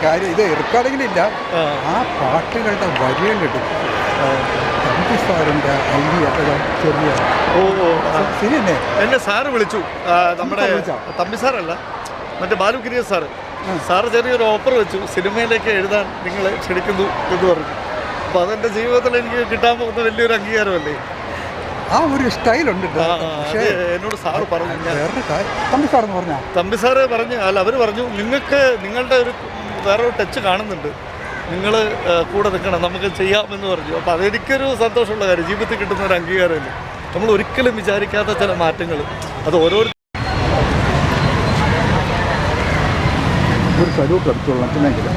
കാര്യം ഇത് റെക്കോർഡിങ്ങിലില്ല. ആ പാട്ടുകളുടെ വരികൾ കിട്ടും. തമ്പി സാറിൻ്റെ ഐഡിയ ചെറിയ ശരിയല്ലേ? എന്നെ സാറ് വിളിച്ചു. നമ്മുടെ തമ്പി സാറല്ല, മറ്റേ ബാലുഗിരിയ സാറ് ചെറിയൊരു ഓഫർ വെച്ചു, സിനിമയിലേക്ക് എഴുതാൻ നിങ്ങളെ ക്ഷണിക്കുന്നു എന്ന് പറഞ്ഞു. അപ്പോൾ അതെൻ്റെ ജീവിതത്തിൽ എനിക്ക് കിട്ടാൻ പോകുന്ന വലിയൊരു അംഗീകാരമല്ലേ. ആ ഒരു സ്റ്റൈലുണ്ട്. പക്ഷേ എന്നോട് സാറ് പറഞ്ഞു, തമ്പി സാറ് പറഞ്ഞു അല്ല, അവർ പറഞ്ഞു നിങ്ങൾക്ക് നിങ്ങളുടെ ഒരു വേറൊരു ടച്ച് കാണുന്നുണ്ട്, നിങ്ങൾ കൂടെ നിൽക്കണം, നമുക്ക് ചെയ്യാമെന്ന് പറഞ്ഞു. അപ്പോൾ അതെനിക്കൊരു സന്തോഷമുള്ള കാര്യം, ജീവിതത്തിൽ കിട്ടുന്ന ഒരു അംഗീകാരമല്ലേ. നമ്മൾ ഒരിക്കലും വിചാരിക്കാത്ത ചില മാറ്റങ്ങൾ, അത് ഓരോരുത്തരും ഒരു സലൂട്ട് എടുത്തോളാം. പിന്നെങ്കിലും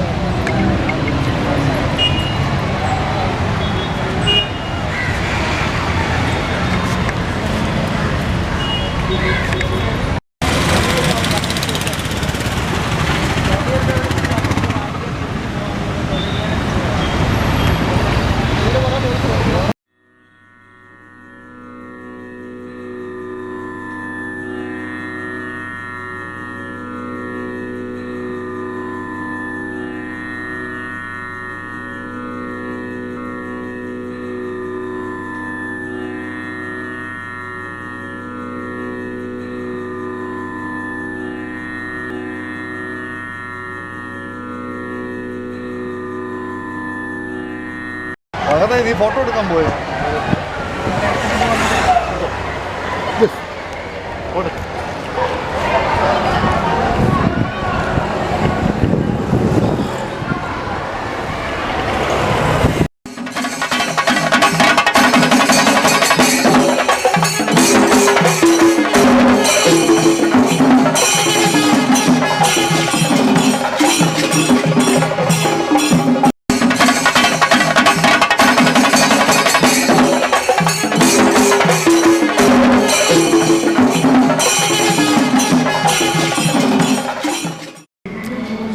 അങ്ങനെ നീ ഫോട്ടോ എടുക്കാൻ പോയോ?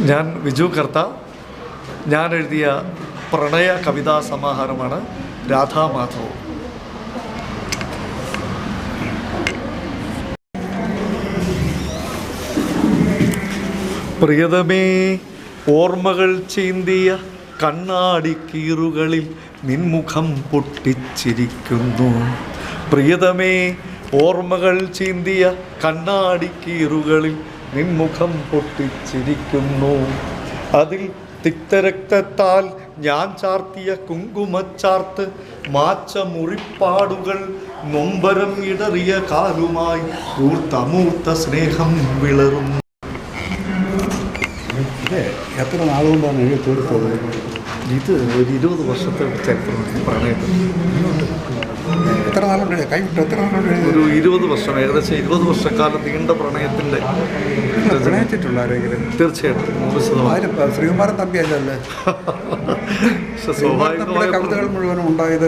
ഞാൻ വിജു കർത്ത. ഞാൻ എഴുതിയ പ്രണയ കവിതാ സമാഹാരമാണ് രാധാമാധവ്. പ്രിയതമേ, ഓർമ്മകൾ ചീന്തിയ കണ്ണാടിക്കീറുകളിൽ നിൻമുഖം പൊട്ടിച്ചിരിക്കുന്നു. പ്രിയതമേ, ഓർമ്മകൾ ചീന്തിയ കണ്ണാടിക്കീറുകളിൽ നിൻമുഖം പൊട്ടിച്ചിരിക്കുന്നു. അതിൽ തിക്തരക്തത്താൽ ഞാൻ ചാർത്തിയ കുങ്കുമച്ചാർത്ത് മാച്ച മുറിപ്പാടുകൾ നൊമ്പരം ഇടറിയ കാലുമായി ഊർത്തമൂർത്ത സ്നേഹം വിളറുന്നു. എത്ര നാളുകൊണ്ടാണ് എഴുതി തീർത്തത്? ഇത് ഒരു 20 വർഷത്തെ ചരിത്രമാണ് പ്രണയത്തിൽ. എത്ര നാളുണ്ട് കൈവിട്ട്? എത്ര നാളുണ്ട്? ഒരു 20 വർഷം, ഏകദേശം 20 വർഷക്കാലം നീണ്ട പ്രണയത്തിൻ്റെ. പ്രണയിച്ചിട്ടുള്ള ആരെങ്കിലും? തീർച്ചയായിട്ടും 100%. ശ്രീകുമാരൻ തമ്പിയല്ലേ? കവിതകൾ മുഴുവനും ഉണ്ടായത്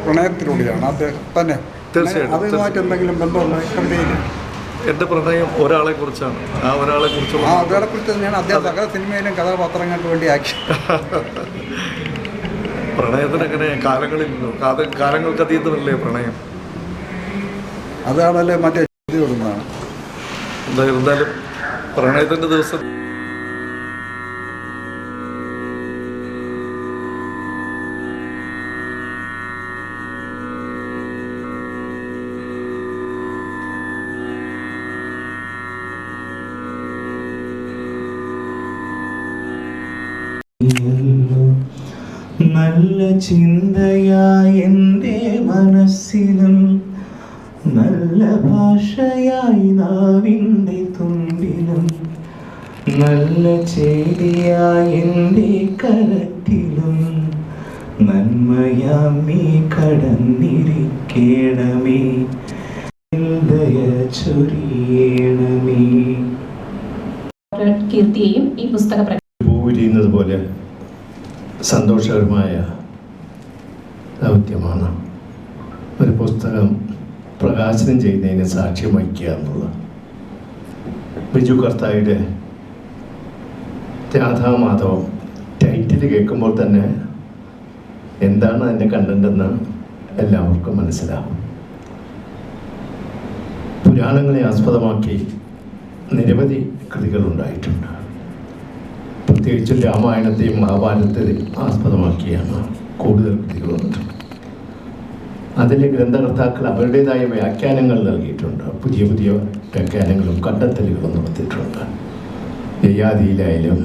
പ്രണയത്തിലൂടെയാണ്. അദ്ദേഹം തന്നെ തീർച്ചയായിട്ടും അതുമായിട്ട് എന്തെങ്കിലും ബന്ധമുള്ള കവിതയിൽ? എൻ്റെ പ്രണയം ഒരാളെ കുറിച്ചാണ്. ആ ഒരാളെ കുറിച്ചുള്ള ഒരാളെ കുറിച്ച് തന്നെയാണ് അദ്ദേഹം സകല സിനിമയിലും കഥാപാത്രങ്ങൾക്ക് വേണ്ടി ആക്കി. പ്രണയത്തിനങ്ങനെ കാലങ്ങളില്ലല്ലോ, കാലങ്ങൾക്ക് അതീതമല്ലേ പ്രണയം. അതാണല്ലേ മറ്റേ കൊടുക്കുന്നതാണ്. എന്തായാലും പ്രണയത്തിൻ്റെ ദിവസം നല്ല ചിന്തയായി എൻ്റെ മനസ്സിലും നല്ല ഭാഷയായി നാവിൻ്റെ തുമ്പിലും നല്ല ചേരിയായി എൻ്റെ കരത്തിലും നന്മയാം നീ കടന്നിരിക്കണമേ, ദയ ചൊരിയണമേ. കീർത്തിയെയും ഈ പുസ്തക പൂവിരിയുന്നത് പോലെ സന്തോഷകരമായ ദൗത്യമാണ് ഒരു പുസ്തകം പ്രകാശനം ചെയ്യുന്നതിന് സാക്ഷ്യം വഹിക്കുക എന്നുള്ളത്. ബിജു കർത്തായുടെ രാധാമാധവം ടൈറ്റിൽ കേൾക്കുമ്പോൾ തന്നെ എന്താണ് അതിൻ്റെ കണ്ടന്റെന്ന് എല്ലാവർക്കും മനസ്സിലാവും. പുരാണങ്ങളെ ആസ്പദമാക്കി നിരവധി കൃതികളുണ്ടായിട്ടുണ്ട്. പ്രത്യേകിച്ചും രാമായണത്തെയും മഹാഭാരതത്തെയും ആസ്പദമാക്കിയാണ് കൂടുതൽ കൃതികൾ വന്നിട്ടുള്ളത്. അതിലെ ഗ്രന്ഥകർത്താക്കൾ അവരുടേതായ വ്യാഖ്യാനങ്ങൾ നൽകിയിട്ടുണ്ട്. പുതിയ പുതിയ വ്യാഖ്യാനങ്ങളും കണ്ടെത്തലുകളും നടത്തിയിട്ടുണ്ട്. യയാതിയിലായാലും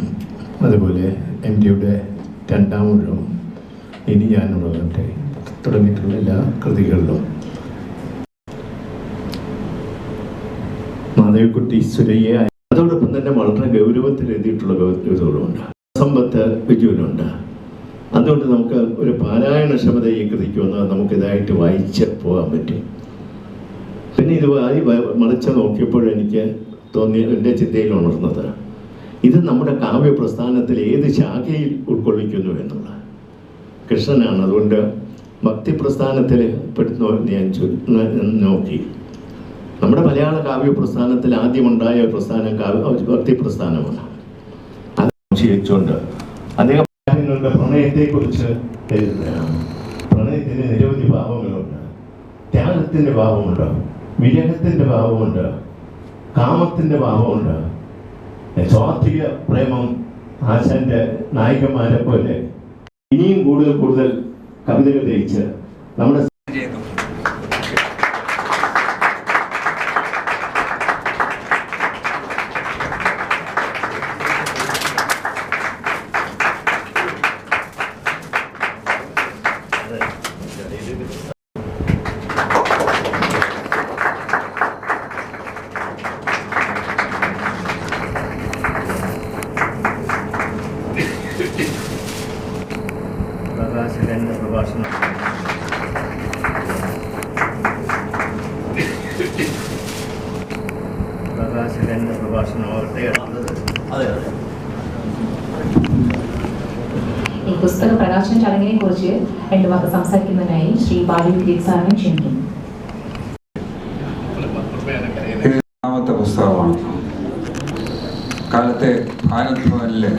അതുപോലെ എം ടിയുടെ രണ്ടാമൊഴും ഇനി ഞാനുള്ളവരുടെ തുടങ്ങിയിട്ടുള്ള എല്ലാ കൃതികളിലും മാധവിക്കുട്ടി സുരയ്യ, അതോടൊപ്പം തന്നെ വളരെ ഗൗരവത്തിൽ എഴുതിയിട്ടുള്ള കവിതകളുമുണ്ട്. സമ്പത്ത് വിജുവിനുണ്ട്. അതുകൊണ്ട് നമുക്ക് ഒരു പാരായണക്ഷമത ഈ കൃതിക്ക് വന്നാൽ നമുക്കിതായിട്ട് വായിച്ച് പോകാൻ പറ്റും. പിന്നെ ഇത് മറിച്ച് നോക്കിയപ്പോൾ എനിക്ക് തോന്നിയ എൻ്റെ ചിന്തയിൽ ഉണർന്നത് ഇത് നമ്മുടെ കാവ്യപ്രസ്ഥാനത്തിൽ ഏത് ശാഖയിൽ ഉൾക്കൊള്ളിക്കുന്നു എന്നുള്ള കൃഷ്ണനാണ്. അതുകൊണ്ട് ഭക്തിപ്രസ്ഥാനത്തിൽ പെടുന്ന ഞാൻ നോക്കി. നമ്മുടെ മലയാള കാവ്യപ്രസ്ഥാനത്തിൽ ആദ്യമുണ്ടായ പ്രസ്ഥാനം ഭക്തിപ്രസ്ഥാനമാണ്. അത് സംശയിച്ചുകൊണ്ട് അദ്ദേഹം കാര്യങ്ങളുടെ പ്രണയത്തെക്കുറിച്ച് എഴുതുകയാണ്. പ്രണയത്തിന് നിരവധി ഭാവങ്ങളുണ്ട്. ത്യാഗത്തിൻ്റെ ഭാവമുണ്ട്, വിരഹത്തിൻ്റെ ഭാവമുണ്ട്, കാമത്തിൻ്റെ ഭാവമുണ്ട്. സ്വാത്വിക പ്രേമം ആശാന്റെ നായികന്മാരെ പോലെ ഇനിയും കൂടുതൽ കവിതകൾ രചിച്ച് നമ്മുടെ പ്രകാശകന്റെ പ്രഭാഷണം ഈ പുസ്തക പ്രകാശന ചടങ്ങിനെ കുറിച്ച് 2 വാക്ക് സംസാരിക്കുന്നതിനായി ശ്രീ ബാലു ഗ്രീക് സാറിനെ ക്ഷണിക്കുന്നു. രണ്ടാമത്തെ പുസ്തകമാണ്. കാലത്തെ ഭാരത് ഭവനിലെ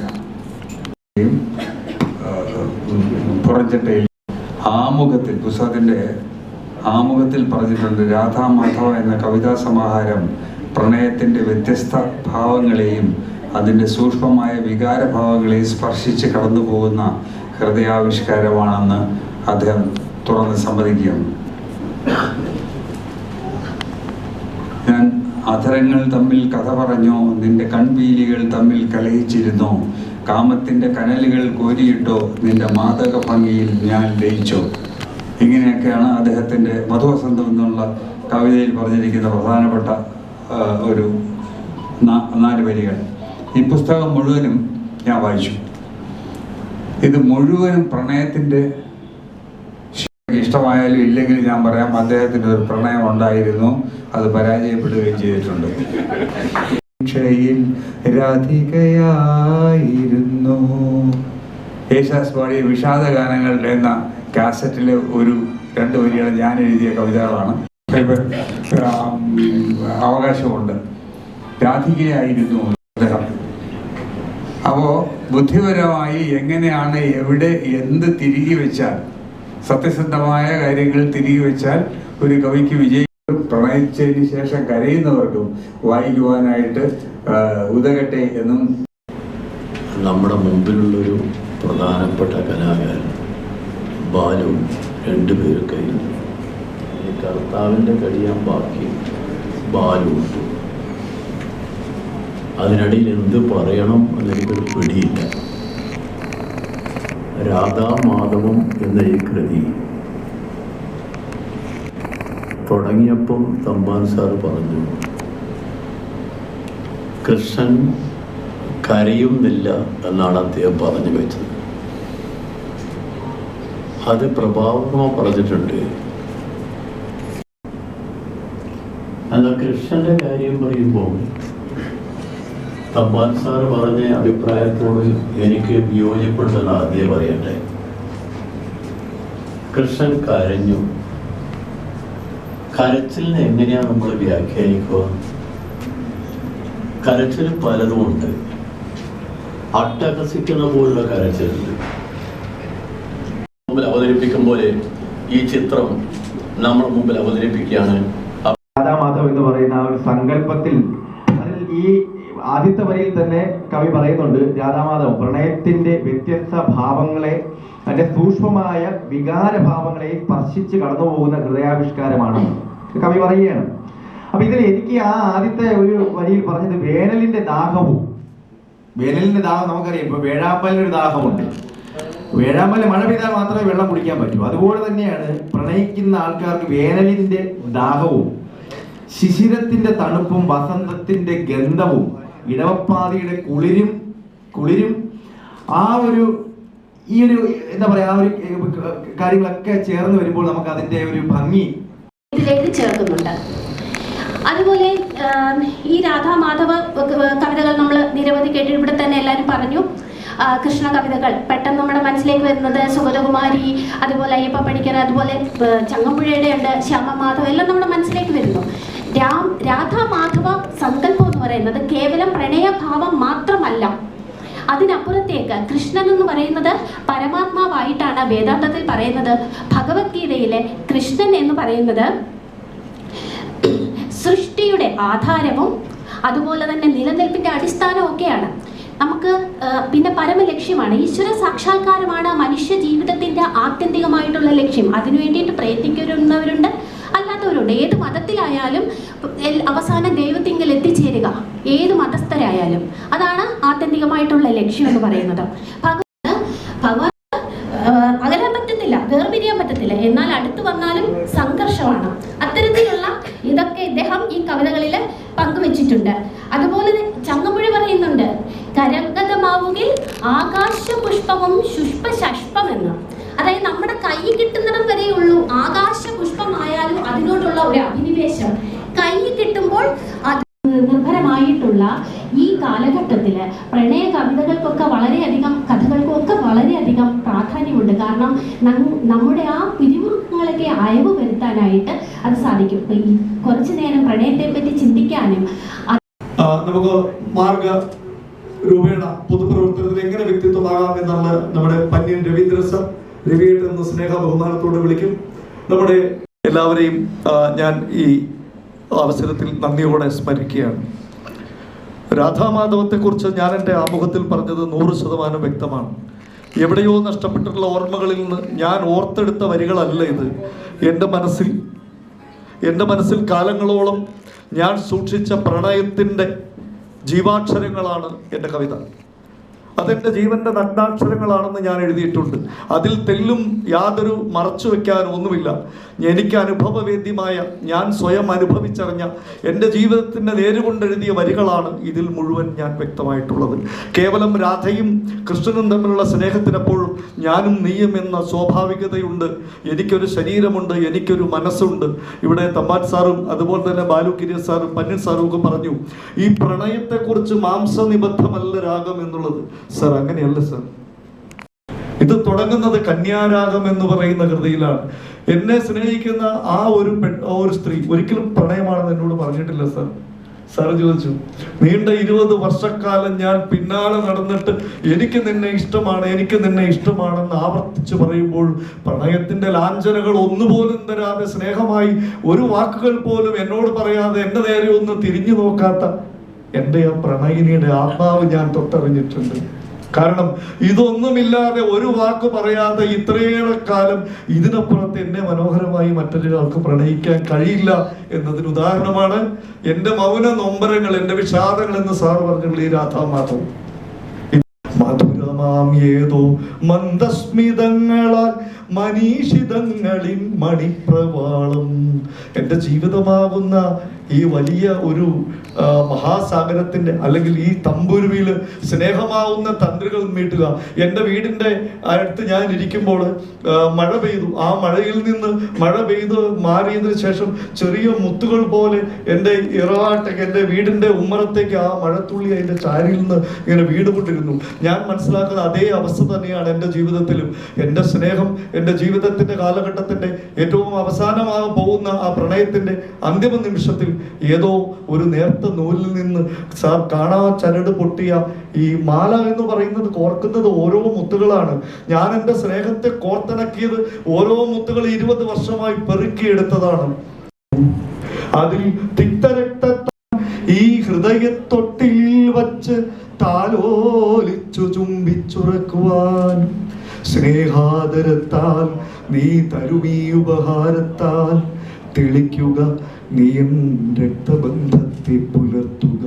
പുറഞ്ചട്ടയിൽ ആമുഖത്തിൽ പുസ്തകത്തിൻ്റെ ആമുഖത്തിൽ പറഞ്ഞിട്ടുണ്ട്, രാധാ മാധവ എന്ന കവിതാ സമാഹാരം പ്രണയത്തിൻ്റെ വ്യത്യസ്ത ഭാവങ്ങളെയും അതിൻ്റെ സൂക്ഷ്മമായ വികാരഭാവങ്ങളെയും സ്പർശിച്ച് കടന്നു പോകുന്ന ഹൃദയാവിഷ്കാരമാണെന്ന് അദ്ദേഹം തുറന്ന് സമ്മതിക്കുകയാണ്. ഞാൻ അധരങ്ങൾ തമ്മിൽ കഥ പറഞ്ഞോ, നിന്റെ കൺപീലികൾ തമ്മിൽ കലഹിച്ചിരുന്നോ, കാമത്തിൻ്റെ കനലുകൾ കോരിയിട്ടോ, നിന്റെ മാദക ഭംഗിയിൽ ഞാൻ ലയിച്ചോ. ഇങ്ങനെയൊക്കെയാണ് അദ്ദേഹത്തിൻ്റെ മധുവസന്തം എന്നുള്ള കവിതയിൽ പറഞ്ഞിരിക്കുന്ന പ്രധാനപ്പെട്ട ഒരു 4 വരികൾ. ഈ പുസ്തകം മുഴുവനും ഞാൻ വായിച്ചു. ഇത് മുഴുവനും പ്രണയത്തിൻ്റെ, ഇഷ്ടമായാലും ഇല്ലെങ്കിൽ ഞാൻ പറയാം, അദ്ദേഹത്തിന് ഒരു പ്രണയം ഉണ്ടായിരുന്നു, അത് പരാജയപ്പെടുകയും ചെയ്തിട്ടുണ്ട്. രാധികയായിരുന്നു യേശുദാസ് പാടിയ വിഷാദ ഗാനങ്ങൾ എന്ന കാസറ്റിലെ 2 വരികൾ ഞാൻ എഴുതിയ കവിതകളാണ്. അവകാശമുണ്ട്. രാധികയായിരുന്നു അദ്ദേഹം. അപ്പോൾ ബുദ്ധിപരമായി എങ്ങനെയാണ്, എവിടെ, എന്ത് തിരികെ വെച്ചാൽ, സത്യസന്ധമായ കാര്യങ്ങൾ തിരികെ വെച്ചാൽ ഒരു കവിക്ക് വിജയിക്കും. പ്രണയിച്ചതിന് ശേഷം കരയുന്നവർക്കും വായിക്കുവാനായിട്ട് ഉതകട്ടെ എന്നും. നമ്മുടെ മുമ്പിലുള്ളൊരു പ്രധാനപ്പെട്ട കലാകാരൻ ബാലു 2 പേര് കഴിഞ്ഞു. ഈ കർത്താവിൻ്റെ കഴിയാൻ ബാക്കി ബാലു ഉണ്ട്. അതിനിടയിൽ എന്ത് പറയണം എന്നെനിക്കൊരു പിടിയില്ല. രാധാ മാധവം എന്ന ഈ കൃതി തുടങ്ങിയപ്പം തമ്പാൻ സാറ് പറഞ്ഞു, കൃഷ്ണൻ കരയുന്നില്ല എന്നാണ് അദ്ദേഹം പറഞ്ഞു വെച്ചത്. അത് പ്രഭാവമോ പറഞ്ഞിട്ടുണ്ട്. എന്നാൽ കൃഷ്ണന്റെ കാര്യം പറയുമ്പോൾ തമ്പാൻ സാറ് പറഞ്ഞ അഭിപ്രായത്തോട് എനിക്ക് വിയോജിപ്പെടുന്നത് ആദ്യം പറയട്ടെ. കൃഷ്ണൻ കരഞ്ഞു. കരച്ചിലിനെ എങ്ങനെയാണ് നമ്മൾ വ്യാഖ്യാനിക്കുക? കരച്ചിൽ പലതുമുണ്ട്. അട്ടഹസിക്കുന്ന പോലുള്ള കരച്ചിലുണ്ട്. മുമ്പിൽ അവതരിപ്പിക്കും പോലെ ഈ ചിത്രം നമ്മുടെ മുമ്പിൽ അവതരിപ്പിക്കുകയാണ്. രാധാമാധവ് എന്ന് പറയുന്ന ആ ഒരു സങ്കല്പത്തിൽ അതിൽ ഈ ആദ്യത്തെ വരിയിൽ തന്നെ കവി പറയുന്നുണ്ട്, രാധാമാധവം പ്രണയത്തിന്റെ വ്യത്യസ്ത ഭാവങ്ങളെ, അതിന്റെ സൂക്ഷ്മമായ വികാരഭാവങ്ങളെ സ്പർശിച്ച് കടന്നുപോകുന്ന ഹൃദയാവിഷ്കാരമാണ് കവി പറയുകയാണ്. അപ്പൊ ഇതിൽ എനിക്ക് ആ ആദ്യത്തെ ഒരു വരിയിൽ പറഞ്ഞത് വേനലിന്റെ ദാഹം നമുക്കറിയാം. ഇപ്പൊ വേഴാമ്പലിനൊരു ദാഹമുണ്ട്. വേഴാമ്പല് മഴ പെയ്താൽ മാത്രമേ വെള്ളം കുടിക്കാൻ പറ്റൂ. അതുപോലെ തന്നെയാണ് പ്രണയിക്കുന്ന ആൾക്കാർക്ക് വേനലിന്റെ ദാഹവും ശിശിരത്തിന്റെ തണുപ്പും വസന്തത്തിന്റെ ഗന്ധവും ഇടവപ്പാതിയുടെ കുളിരും ആ ഒരു ഈ ഒരു എന്താ പറയാ ആ ഒരു കാര്യങ്ങളൊക്കെ ചേർന്ന് വരുമ്പോൾ നമുക്ക് അതിന്റെ ഒരു ഭംഗി ഇതിലേക്ക് ചേർക്കുന്നുണ്ട്. അതുപോലെ ഈ രാധാമാധവ കവിതകൾ നമ്മൾ നിരവധി കേട്ടു. ഇവിടെ തന്നെ എല്ലാവരും പറഞ്ഞു കൃഷ്ണ കവിതകൾ. പെട്ടെന്ന് നമ്മുടെ മനസ്സിലേക്ക് വരുന്നത് സുഗതകുമാരി, അതുപോലെ അയ്യപ്പ പണിക്കർ, അതുപോലെ ചങ്ങമ്പുഴയുടെ ഉണ്ട്, ശ്യാമമാധവ, എല്ലാം നമ്മുടെ മനസ്സിലേക്ക് വരുന്നു. രാധാമാധവ സങ്കല്പം എന്ന് പറയുന്നത് കേവലം പ്രണയഭാവം മാത്രമല്ല, അതിനപ്പുറത്തേക്ക് കൃഷ്ണൻ എന്ന് പറയുന്നത് പരമാത്മാവായിട്ടാണ് വേദാന്തത്തിൽ പറയുന്നത്. ഭഗവത്ഗീതയിലെ കൃഷ്ണൻ എന്ന് പറയുന്നത് സൃഷ്ടിയുടെ ആധാരവും അതുപോലെ തന്നെ നിലനിൽപ്പിന്റെ അടിസ്ഥാനവും ഒക്കെയാണ്. നമുക്ക് പിന്നെ പരമലക്ഷ്യമാണ്, ഈശ്വര സാക്ഷാത്കാരമാണ് മനുഷ്യ ജീവിതത്തിന്റെ ആത്യന്തികമായിട്ടുള്ള ലക്ഷ്യം. അതിനു വേണ്ടിയിട്ട് പ്രയത്നിക്കുന്നവരുണ്ട്, അല്ലാത്തവരുണ്ട്. ഏത് മതത്തിലായാലും അവസാനം ദൈവത്തിങ്കൽ എത്തിച്ചേരുക, ഏത് മതസ്ഥരായാലും അതാണ് ആത്യന്തികമായിട്ടുള്ള ലക്ഷ്യം എന്ന് പറയുന്നത്. ഭഗവാൻ അകലാൻ പറ്റത്തില്ല, വേർപിരിയാൻ പറ്റത്തില്ല, എന്നാൽ അടുത്ത് വന്നാലും സംഘർഷമാണ്. അത്തരത്തിലുള്ള ഇതൊക്കെ ഇദ്ദേഹം ഈ കവിതകളിൽ പങ്കുവെച്ചിട്ടുണ്ട്. അതുപോലെ ചങ്ങമ്പുഴ പറയുന്നുണ്ട്, കരഗതമാവുകിൽ ആകാശപുഷ്പവും ശുഷ്പശഷ്പമെന്ന്. അതായത് നമ്മുടെ കൈ കിട്ടുന്നിടം വരെയുള്ളൂ ആകാശപുഷ്പമായാലും അതിനോടുള്ള ഒരു അഭിനിവേശം. കൈ കിട്ടുമ്പോൾ അത് നിർഭരമായിട്ടുള്ള ഈ കാലഘട്ടത്തിൽ പ്രണയ കവിതകൾക്കൊക്കെ വളരെയധികം, കഥകൾക്കൊക്കെ വളരെയധികം പ്രാധാന്യമുണ്ട്. കാരണം നമ്മുടെ ആ പിരിമുറുക്കങ്ങളൊക്കെ അയവ് വരുത്താനായിട്ട് അത് സാധിക്കും. ഇപ്പൊ ഈ കുറച്ചു നേരം പ്രണയത്തെ പറ്റി ചിന്തിക്കാനും നമുക്ക് മാർഗ രൂപേണ പൊതുപ്രവർത്തനത്തിൽ എങ്ങനെ വ്യക്തിത്വമാകാം എന്നുള്ള നമ്മുടെ പന്യൻ രവീന്ദ്ര സർ, രവിയേട്ട് എന്ന സ്നേഹ ബഹുമാനത്തോടെ വിളിക്കും. നമ്മുടെ എല്ലാവരെയും ഞാൻ ഈ അവസരത്തിൽ നന്ദിയോടെ സ്മരിക്കുകയാണ്. രാധാമാധവത്തെക്കുറിച്ച് ഞാൻ എൻ്റെ ആമുഖത്തിൽ പറഞ്ഞത് 100% വ്യക്തമാണ്. എവിടെയോ നഷ്ടപ്പെട്ടിട്ടുള്ള ഓർമ്മകളിൽ നിന്ന് ഞാൻ ഓർത്തെടുത്ത വരികളല്ല ഇത്. എൻ്റെ മനസ്സിൽ കാലങ്ങളോളം ഞാൻ സൂക്ഷിച്ച പ്രണയത്തിൻ്റെ ജീവാക്ഷരങ്ങളാണ് എൻ്റെ കവിത. അതെൻ്റെ ജീവൻ്റെ നഗ്നാക്ഷരങ്ങളാണെന്ന് ഞാൻ എഴുതിയിട്ടുണ്ട്. അതിൽ തെല്ലും യാതൊരു മറച്ചു വെക്കാനും ഒന്നുമില്ല. എനിക്ക് അനുഭവവേദ്യമായ, ഞാൻ സ്വയം അനുഭവിച്ചറിഞ്ഞ എൻ്റെ ജീവിതത്തിൻ്റെ നേരുകൊണ്ടെഴുതിയ വരികളാണ് ഇതിൽ മുഴുവൻ ഞാൻ വ്യക്തമായിട്ടുള്ളത്. കേവലം രാധയും കൃഷ്ണനും തമ്മിലുള്ള സ്നേഹത്തിനെപ്പോഴും ഞാനും നീയും എന്ന സ്വാഭാവികതയുണ്ട്. എനിക്കൊരു ശരീരമുണ്ട്, എനിക്കൊരു മനസ്സുണ്ട്. ഇവിടെ തമ്പാൻ സാറും അതുപോലെ തന്നെ ബാലു കിരിയ സാറും പന്നിൻ സാറും ഒക്കെ പറഞ്ഞു, ഈ പ്രണയത്തെക്കുറിച്ച് മാംസനിബദ്ധമല്ല രാഗം എന്നുള്ളത്. സർ, അങ്ങനെയല്ല സർ. ഇത് തുടങ്ങുന്നത് കന്യാരാഗം എന്ന് പറയുന്ന കൃതിയിലാണ്. എന്നെ സ്നേഹിക്കുന്ന ആ ഒരു സ്ത്രീ ഒരിക്കലും പ്രണയമാണെന്ന് എന്നോട് പറഞ്ഞിട്ടില്ല സർ. സാർ ചോദിച്ചു, നീണ്ട 20 വർഷക്കാലം ഞാൻ പിന്നാലെ നടന്നിട്ട് എനിക്ക് നിന്നെ ഇഷ്ടമാണെന്ന് ആവർത്തിച്ച് പറയുമ്പോൾ പ്രണയത്തിന്റെ ലാഞ്ചനകൾ ഒന്നുപോലും തരാതെ, സ്നേഹമായി ഒരു വാക്കുകൾ പോലും എന്നോട് പറയാതെ എന്റെ നേരെ ഒന്ന് തിരിഞ്ഞു നോക്കാത്ത എൻ്റെ ആ പ്രണയിനിയുടെ ആത്മാവ് ഞാൻ തൊട്ടറിഞ്ഞിട്ടുണ്ട്. കാരണം ഇതൊന്നുമില്ലാതെ, ഒരു വാക്ക് പറയാതെ ഇത്രയേറെ കാലം ഇതിനപ്പുറത്ത് എന്നെ മനോഹരമായി മറ്റൊരാൾക്ക് പ്രണയിക്കാൻ കഴിയില്ല എന്നതിന് ഉദാഹരണമാണ് എൻ്റെ മൗന നൊമ്പരങ്ങൾ, എൻ്റെ വിഷാദങ്ങൾ എന്ന് സാറ് പറഞ്ഞുള്ള ഈ രാധാമാധവം. മധുരമാം ഏതോ മന്ദസ്മിതങ്ങളാൽ മനീഷിതങ്ങളിൽ മണിപ്രവാളം. എൻ്റെ ജീവിതമാകുന്ന ഈ വലിയ ഒരു മഹാസാഗരത്തിന്റെ, അല്ലെങ്കിൽ ഈ തമ്പുരുവിൽ സ്നേഹമാവുന്ന തന്ത്രികൾ മീട്ടുക. എൻ്റെ വീടിൻ്റെ അടുത്ത് ഞാൻ ഇരിക്കുമ്പോൾ മഴ പെയ്തു. ആ മഴയിൽ നിന്ന് മഴ പെയ്ത് മാറിയതിന് ശേഷം ചെറിയ മുത്തുകൾ പോലെ എൻ്റെ ഇറവാട്ടേക്ക്, എൻ്റെ വീടിൻ്റെ ഉമ്മറത്തേക്ക് ആ മഴത്തുള്ളി അതിൻ്റെ ചാരിയിൽ നിന്ന് ഇങ്ങനെ വീടുകൊണ്ടിരുന്നു. ഞാൻ മനസ്സിലാക്കുന്ന അതേ അവസ്ഥ തന്നെയാണ് എൻ്റെ ജീവിതത്തിലും. എൻ്റെ സ്നേഹം, എൻ്റെ ജീവിതത്തിൻ്റെ കാലഘട്ടത്തിൻ്റെ ഏറ്റവും അവസാനമായി പോകുന്ന ആ പ്രണയത്തിൻ്റെ അന്തിമ നിമിഷത്തിൽ ഏതോ ഒരു നേർത്ത നൂലിൽ നിന്ന് സാർ കാണാ ചരട് പൊട്ടിയ ഈ മാല എന്ന് പറയുന്നത് കോർക്കുന്നത് ഓരോ മുത്തുകളാണ്. ഞാൻ എൻ്റെ സ്നേഹത്തെ കോർത്തിണക്കിയത് ഓരോ മുത്തുകൾ 20 വർഷമായി പെറുക്കിയെടുത്തതാണ്. അതിൽ തിക്തരക്ത ഈ ഹൃദയത്തൊട്ടിൽ വച്ച് താലോലിച്ചു ചുംബിച്ചുറക്കുവാൻ സ്നേഹാദരത്താൽ നീ തരുമീ ഉപഹാരത്താൽ തെളിക്കുക നീ രക്തബന്ധത്തെ പുലർത്തുക.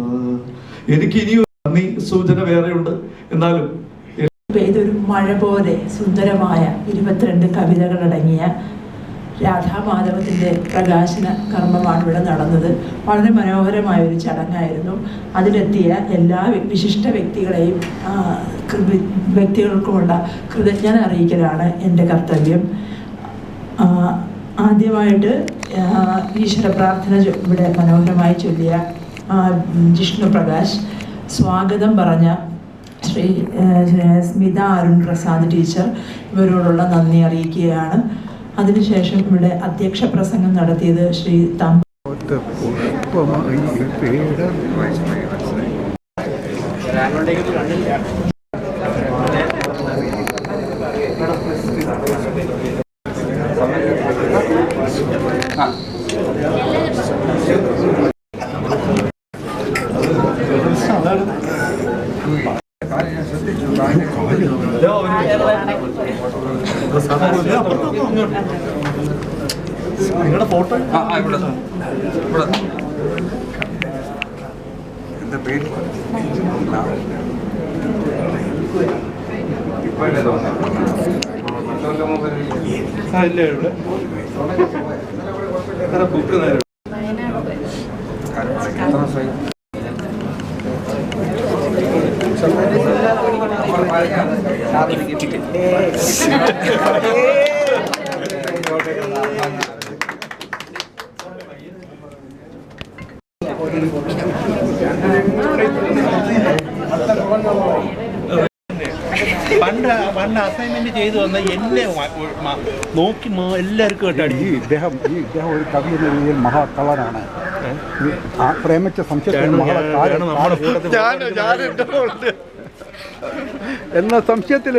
എനിക്ക് ഇനിയും നന്ദി സൂചന വേറെയുണ്ട്. എന്നാലും പെയ്തൊരു മഴ പോലെ സുന്ദരമായ 22 കവിതകളടങ്ങിയ രാധാമാധവത്തിൻ്റെ പ്രകാശന കർമ്മമാണ് ഇവിടെ നടന്നത്. വളരെ മനോഹരമായ ഒരു ചടങ്ങായിരുന്നു. അതിലെത്തിയ എല്ലാ വിശിഷ്ട വ്യക്തികൾക്കുമുള്ള കൃതജ്ഞത അറിയിക്കലാണ് എൻ്റെ കർത്തവ്യം. ആദ്യമായിട്ട് ഈശ്വര പ്രാർത്ഥന ഇവിടെ മനോഹരമായി ചൊല്ലിയ ജിഷ്ണു പ്രകാശ്, സ്വാഗതം പറഞ്ഞ ശ്രീ സ്മിത അരുൺ പ്രസാദ് ടീച്ചർ, ഇവരോടുള്ള നന്ദി അറിയിക്കുകയാണ്. അതിനുശേഷം ഇവിടെ അധ്യക്ഷ പ്രസംഗം നടത്തിയത് ശ്രീ തമ്പ. നിങ്ങളുടെ ഫോട്ടോ എന്താ പേര്? ഇല്ല ഇവിടെ ബുക്ക് നേരം പണ്ട് അസൈൻമെന്റ് ചെയ്തു വന്ന എന്നെ നോക്കി എല്ലാവർക്കും ഇദ്ദേഹം ഒരു കവി എന്ന രീതിയിൽ മഹാകളനാണ്. പ്രേമിച്ച സംശയത്തിൽ എന്ന സംശയത്തിൽ